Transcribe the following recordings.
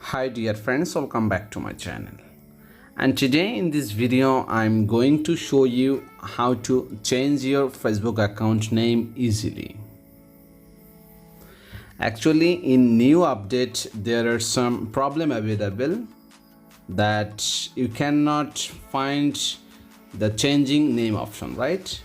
Hi dear friends, welcome back to my channel. And today in this video I'm going to show you how to change your Facebook account name easily. Actually, in new update there are some problem available that you cannot find the changing name option, right?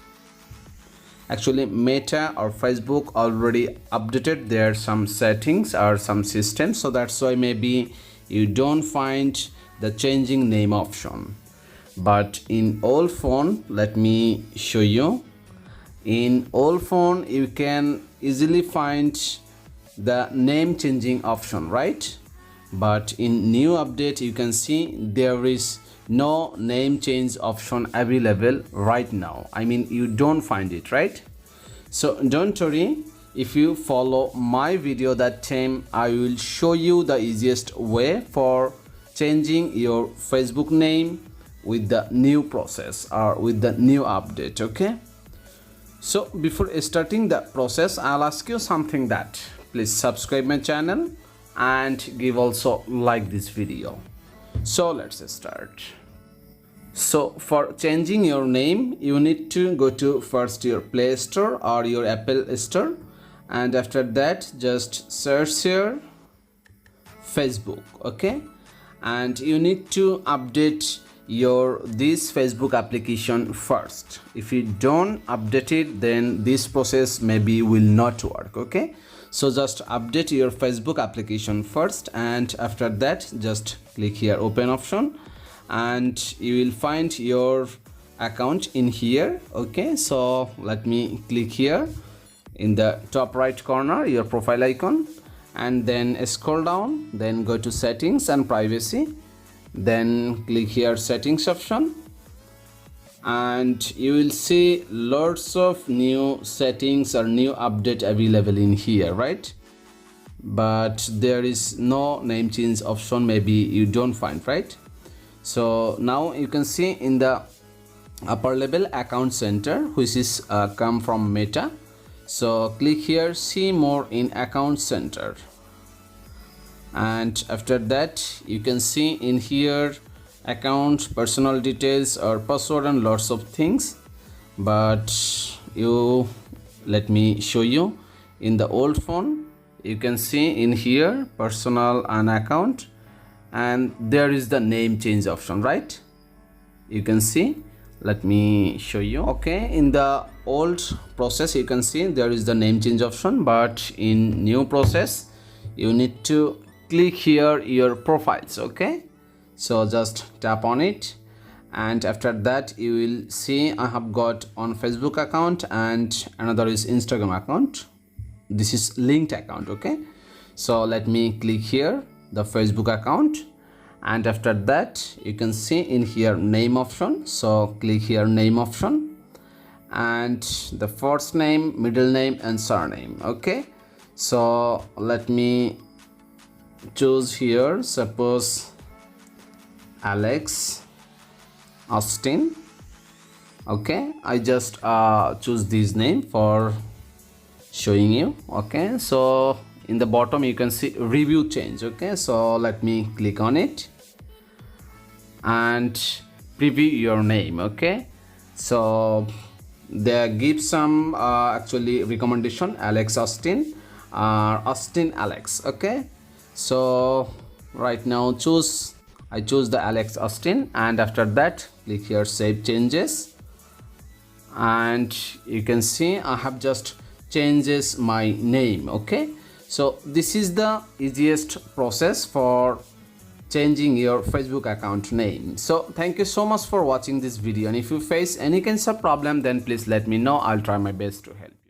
Actually, Meta or Facebook already updated their some settings or some systems, so that's why maybe you don't find the changing name option. But in old phone, let me show you. In old phone you can easily find the name changing option, right? But in new update you can see there is no name change option available right now. I mean, you don't find it, right? So don't worry, if you follow my video that time I will show you the easiest way for changing your Facebook name with the new process or with the new update. Okay, so before starting the process I'll ask you something, that please subscribe my channel and give also like this video. So let's start. So for changing your name you need to go to first your Play Store or your Apple Store, and after that just search here Facebook. Okay, and you need to update your this Facebook application first. If you don't update it, then this process maybe will not work. Okay, so just update your Facebook application first, and after that just click here open option and you will find your account in here. Okay, so let me click here in the top right corner your profile icon, and then scroll down, then go to settings and privacy, then click here settings option, and you will see lots of new settings or new update available in here, right? But there is no name change option, maybe you don't find, right? So now you can see in the upper level account center, which is come from Meta. So click here see more in account center, and after that you can see in here account personal details or password and lots of things. But you let me show you in the old phone you can see in here personal and account, and there is the name change option, right? You can see, let me show you. Okay, in the old process you can see there is the name change option, but in new process you need to click here your profiles. Okay, so just tap on it, and after that you will see I have got on Facebook account and another is Instagram account. This is linked account. Okay, so let me click here the Facebook account, and after that you can see in here name option. So click here name option, and the first name, middle name and surname. Okay, so let me choose here, suppose Alex Austin. Okay, I just choose this name for showing you. Okay, so in the bottom you can see review change. Okay, so let me click on it and preview your name. Okay, so they give some actually recommendation Alex Austin or Austin Alex. Okay, so right now I choose the Alex Austin, and after that click here save changes, and you can see I have just changes my name. Okay, so this is the easiest process for changing your Facebook account name. So thank you so much for watching this video, and if you face any kinds of problem then please let me know. I'll try my best to help.